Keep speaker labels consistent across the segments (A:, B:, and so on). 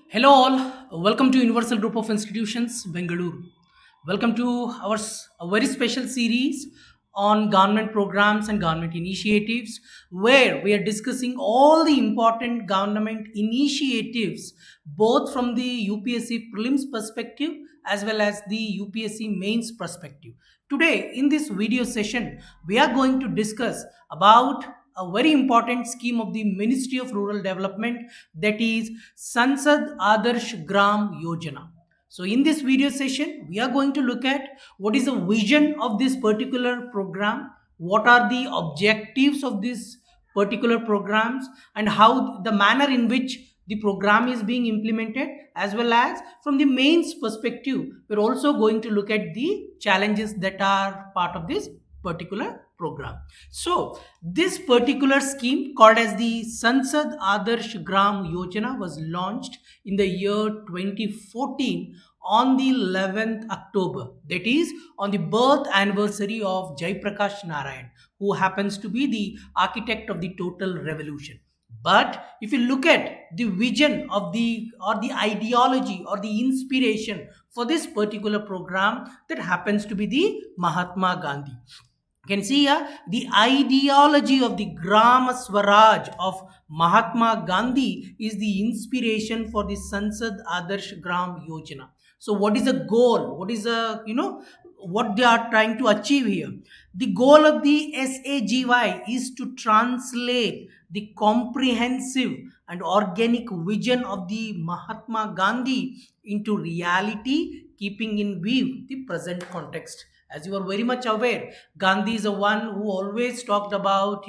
A: Hello, all. Welcome to Universal Group of Institutions, Bengaluru. Welcome to a very special series on government programs and government initiatives, where we are discussing all the important government initiatives, both from the UPSC prelims perspective as well as the UPSC mains perspective. Today, in this video session, we are going to discuss about a very important scheme of the Ministry of Rural Development, that is Sansad Adarsh Gram Yojana. So, in this video session, we are going to look at what is the vision of this particular program, what are the objectives of this particular programs, and how the manner in which the program is being implemented, as well as from the mains perspective, we're also going to look at the challenges that are part of this particular program. So, this particular scheme called as the Sansad Adarsh Gram Yojana was launched in the year 2014 on the 11th October. That is on the birth anniversary of Jai Prakash Narayan, who happens to be the architect of the total revolution. But if you look at the vision of the ideology or the inspiration for this particular program, that happens to be the Mahatma Gandhi. You can see here the ideology of the Gram Swaraj of Mahatma Gandhi is the inspiration for the Sansad Adarsh Gram Yojana. So, what is the goal? What is what they are trying to achieve here? The goal of the SAGY is to translate the comprehensive and organic vision of the Mahatma Gandhi into reality, keeping in view the present context. As you are very much aware, Gandhi is the one who always talked about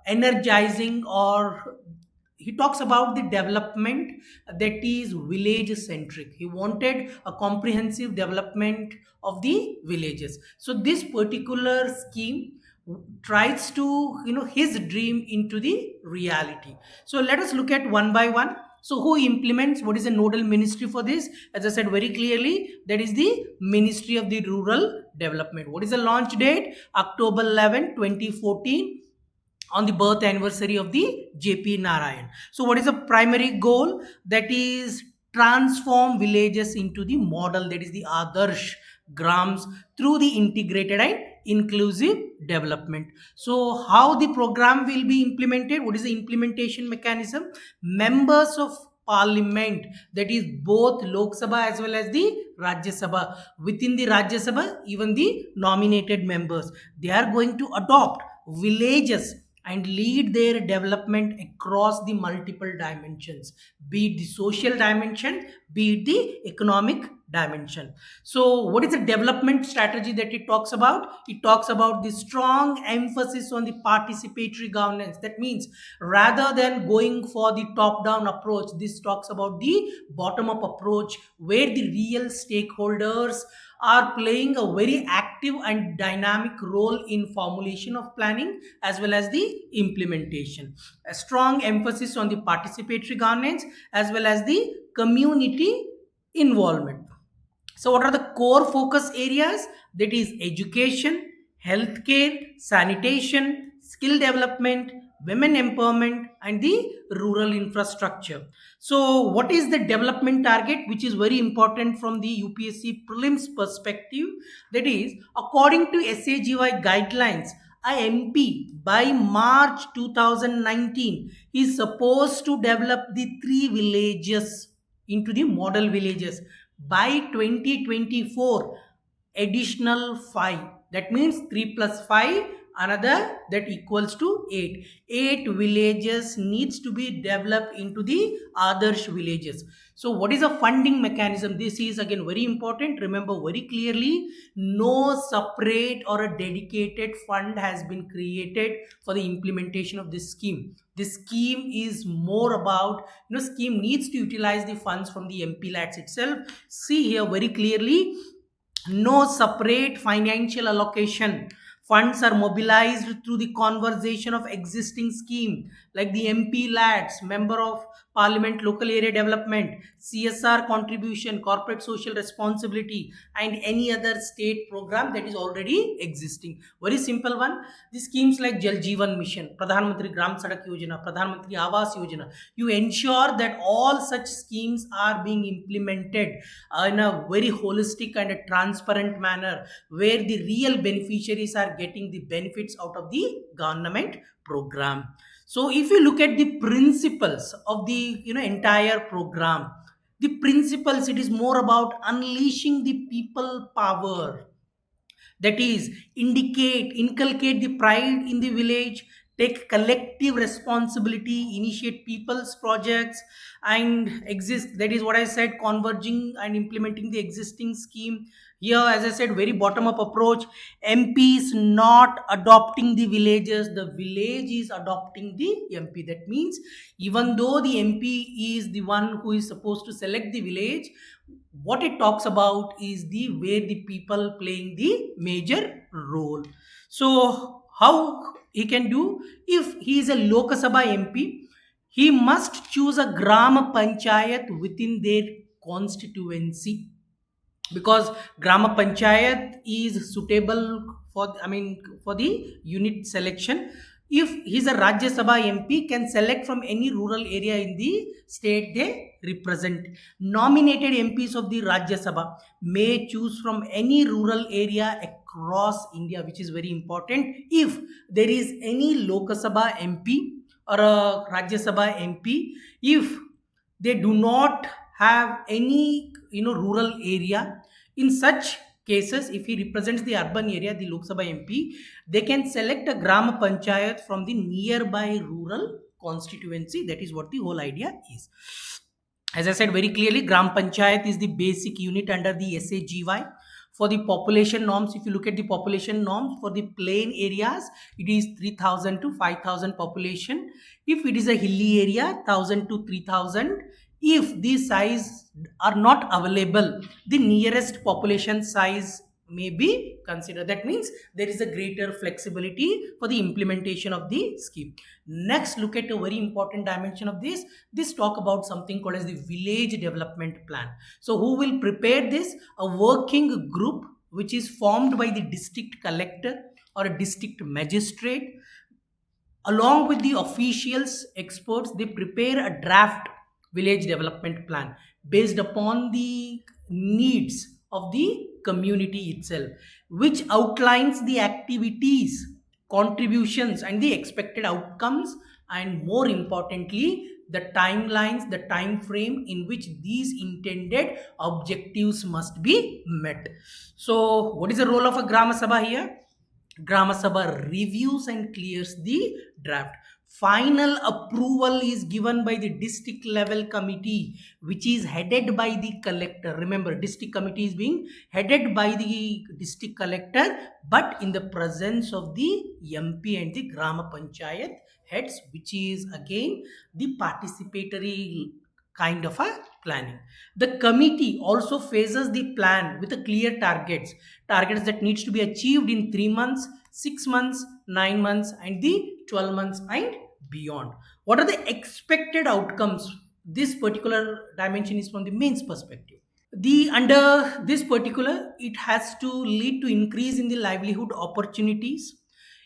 A: energizing, or he talks about the development that is village centric. He wanted a comprehensive development of the villages. So this particular scheme tries to his dream into the reality. So let us look at one by one. So who implements, what is the nodal ministry for this? As I said very clearly, that is the Ministry of the Rural Development. What is the launch date? October 11, 2014, on the birth anniversary of the JP Narayan. So what is the primary goal? That is transform villages into the model, that is the Adarsh Grams, through the integrated and inclusive development. So how the program will be implemented? What is the implementation mechanism? Members of parliament, that is both Lok Sabha as well as the Rajya Sabha, within the Rajya Sabha, even the nominated members, they are going to adopt villages and lead their development across the multiple dimensions, be it the social dimension, be it the economic dimension. So what is the development strategy that it talks about? It talks about the strong emphasis on the participatory governance. That means rather than going for the top down approach, this talks about the bottom up approach, where the real stakeholders are playing a very active and dynamic role in formulation of planning as well as the implementation. A strong emphasis on the participatory governance as well as the community involvement. So, what are the core focus areas? That is education, healthcare, sanitation, skill development, women empowerment, and the rural infrastructure. So, what is the development target, which is very important from the UPSC prelims perspective? That is, according to SAGY guidelines, a MP by March 2019 is supposed to develop the three villages into the model villages. By 2024, additional 5, that means 3 plus 5, another, that equals to 8 villages needs to be developed into the Adarsh villages. So what is a funding mechanism? This is again very important. Remember very clearly, no separate or a dedicated fund has been created for the implementation of this scheme. This scheme is more about, scheme needs to utilize the funds from the MP lads itself. See here very clearly, no separate financial allocation. Funds are mobilized through the conversation of existing scheme, like the MP lads, member of parliament, local area development, CSR contribution, corporate social responsibility, and any other state program that is already existing. Very simple one. The schemes like Jal Jeevan Mission, Pradhan Mantri Gram Sadak Yojana, Pradhan Mantri Awas Yojana, you ensure that all such schemes are being implemented in a very holistic and a transparent manner, where the real beneficiaries are getting the benefits out of the government program. So if you look at the principles of the entire program, the principles, it is more about unleashing the people power, that is inculcate the pride in the village, take collective responsibility, initiate people's projects, and exist, that is what I said, converging and implementing the existing scheme. Here, as I said, very bottom up approach. MPs not adopting the villages, the village is adopting the MP. That means even though the MP is the one who is supposed to select the village, what it talks about is the where the people playing the major role. So how he can do? If he is a Lok Sabha MP, he must choose a gram panchayat within their constituency, because grama panchayat is suitable for, I mean, for the unit selection. If he's a Rajya Sabha MP, can select from any rural area in the state they represent. Nominated MPs of the Rajya Sabha may choose from any rural area across India, which is very important. If there is any Lok Sabha MP or a Rajya Sabha MP, if they do not have any rural area, in such cases, if he represents the urban area, the Lok Sabha MP, they can select a gram panchayat from the nearby rural constituency. That is what the whole idea is. As I said very clearly, gram panchayat is the basic unit under the SAGY. For the population norms, if you look at the population norms for the plain areas, it is 3000 to 5000 population. If it is a hilly area, 1000 to 3000. If these size are not available, the nearest population size may be considered. That means there is a greater flexibility for the implementation of the scheme. Next, look at a very important dimension of this talk about something called as the village development plan. So who will prepare this? A working group which is formed by the district collector or a district magistrate, along with the officials, experts. They prepare a draft village development plan based upon the needs of the community itself, which outlines the activities, contributions, and the expected outcomes, and more importantly, the timelines, the time frame in which these intended objectives must be met. So what is the role of a Grama Sabha here? Grama Sabha reviews and clears the draft. Final approval is given by the district level committee, which is headed by the collector. Remember, district committee is being headed by the district collector, but in the presence of the MP and the Grama Panchayat heads, which is again the participatory kind of a planning. The committee also phases the plan with a clear targets that needs to be achieved in 3 months, 6 months, 9 months, and the 12 months and beyond. What are the expected outcomes? This particular dimension is from the mains perspective. The under this particular, it has to lead to increase in the livelihood opportunities.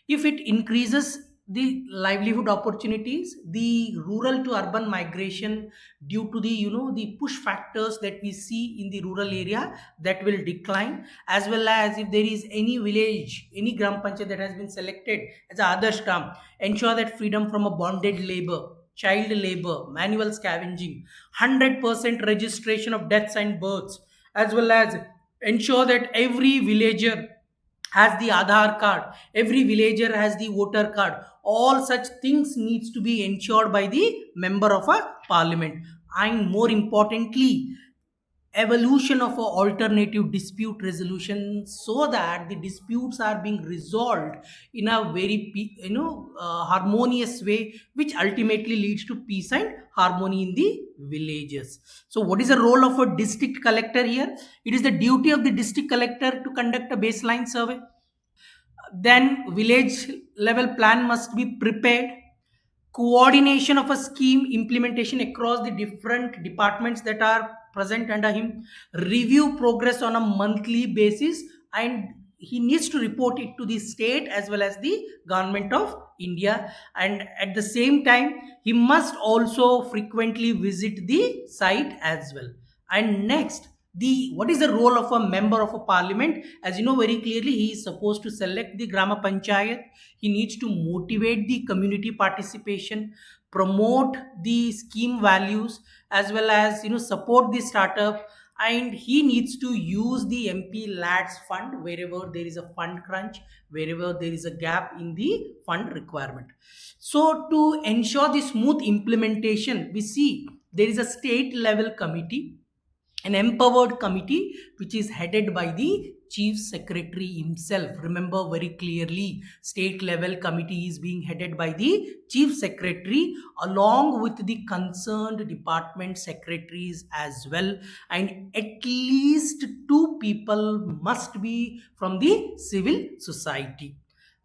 A: If it increases the livelihood opportunities, the rural to urban migration, due to the the push factors that we see in the rural area, that will decline. As well as if there is any village, any gram panchayat that has been selected as a Adarsh Gram, ensure that freedom from a bonded labor, child labor, manual scavenging, 100% registration of deaths and births, as well as ensure that every villager has the Aadhaar card, every villager has the voter card. All such things needs to be ensured by the member of a parliament. And more importantly, evolution of a alternative dispute resolution, so that the disputes are being resolved in a very harmonious way, which ultimately leads to peace and harmony in the villages. So what is the role of a district collector here? It is the duty of the district collector to conduct a baseline survey. Then village level plan must be prepared. coordination of a scheme implementation across the different departments that are present under him, review progress on a monthly basis, and he needs to report it to the state as well as the government of India. And at the same time, he must also frequently visit the site as well. And next, the what is the role of a member of a parliament? As you know very clearly, he is supposed to select the grama panchayat. He needs to motivate the community participation, promote the scheme values, as well as support the startup. And he needs to use the MP lads fund wherever there is a fund crunch, wherever there is a gap in the fund requirement. So to ensure the smooth implementation, we see there is a state level committee, an empowered committee which is headed by the chief secretary himself. Remember very clearly, state level committee is being headed by the chief secretary along with the concerned department secretaries as well, and at least two people must be from the civil society.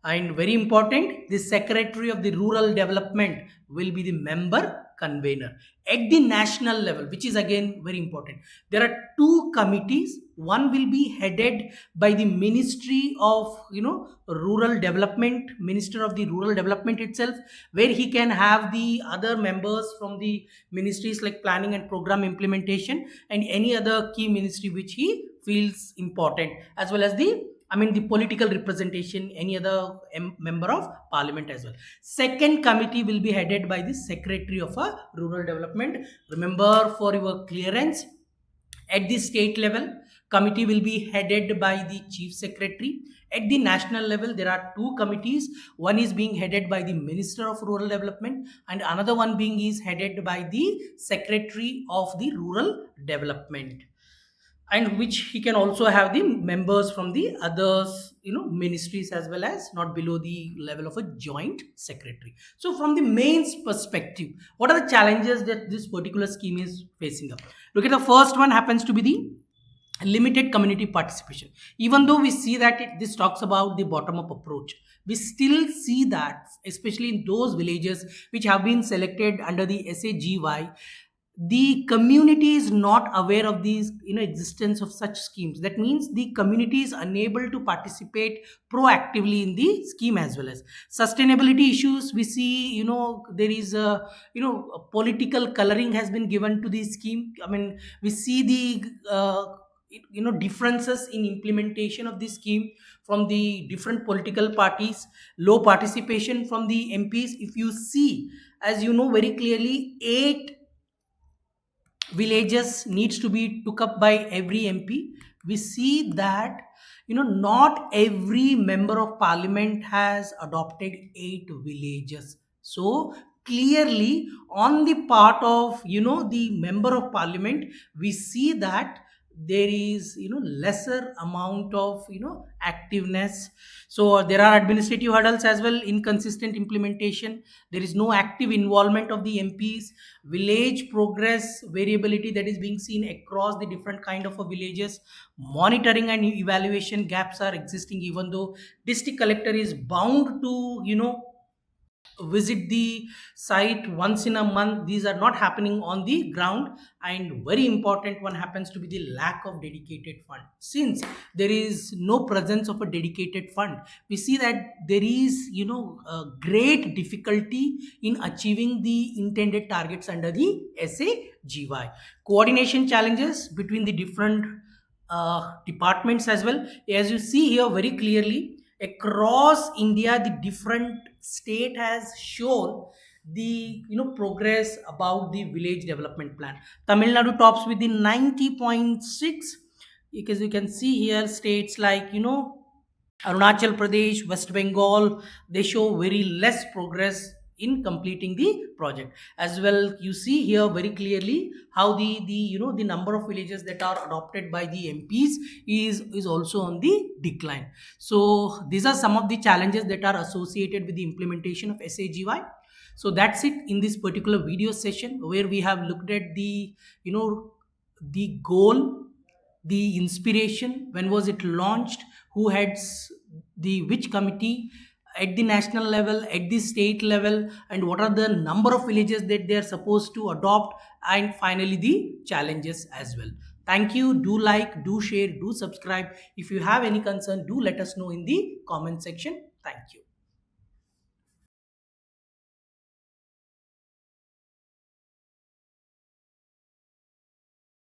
A: And very important, the secretary of the rural development will be the member convener at the national level, which is again very important. There are two committees. One will be headed by the ministry of rural development, minister of the rural development itself, where he can have the other members from the ministries like planning and program implementation and any other key ministry which he feels important, as well as the political representation, any other member of parliament as well. Second committee will be headed by the secretary of a rural development. Remember, for your clearance, at the state level, committee will be headed by the chief secretary. At the national level, there are two committees. One is being headed by the minister of rural development, and another one being is headed by the secretary of the rural development, and which he can also have the members from the others ministries as well, as not below the level of a joint secretary. So from the mains perspective, what are the challenges that this particular scheme is facing up? Look at the first one, happens to be the limited community participation. Even though we see that this talks about the bottom up approach, we still see that especially in those villages which have been selected under the SAGY, the community is not aware of these existence of such schemes. That means the community is unable to participate proactively in the scheme. As well as sustainability issues, we see there is a political coloring has been given to the scheme. I mean, we see the differences in implementation of this scheme from the different political parties, low participation from the MPs. If you see, as you know very clearly, 8 villages needs to be took up by every MP. We see that not every member of parliament has adopted 8 villages. So clearly, on the part of the member of parliament, we see that there is lesser amount of activeness. So there are administrative hurdles as well, inconsistent implementation. There is no active involvement of the MPs. Village progress variability that is being seen across the different kind of villages. Monitoring and evaluation gaps are existing, even though district collector is bound to visit the site once in a month. These are not happening on the ground. And very important one happens to be the lack of dedicated fund. Since there is no presence of a dedicated fund, we see that there is a great difficulty in achieving the intended targets under the SAGY. Coordination challenges between the different departments as well. As you see here very clearly, across India, the different state has shown the progress about the village development plan. Tamil Nadu tops with the 90.6, because you can see here states like Arunachal Pradesh, West Bengal, they show very less progress in completing the project. As well, you see here very clearly how the number of villages that are adopted by the MPs is also on the decline. So these are some of the challenges that are associated with the implementation of SAGY. So that's it in this particular video session, where we have looked at the goal, the inspiration, when was it launched, who heads the which committee, at the national level, at the state level, and what are the number of villages that they are supposed to adopt, and finally the challenges as well. Thank you. Do like, do share, do subscribe. If you have any concern, do let us know in the comment section. Thank you.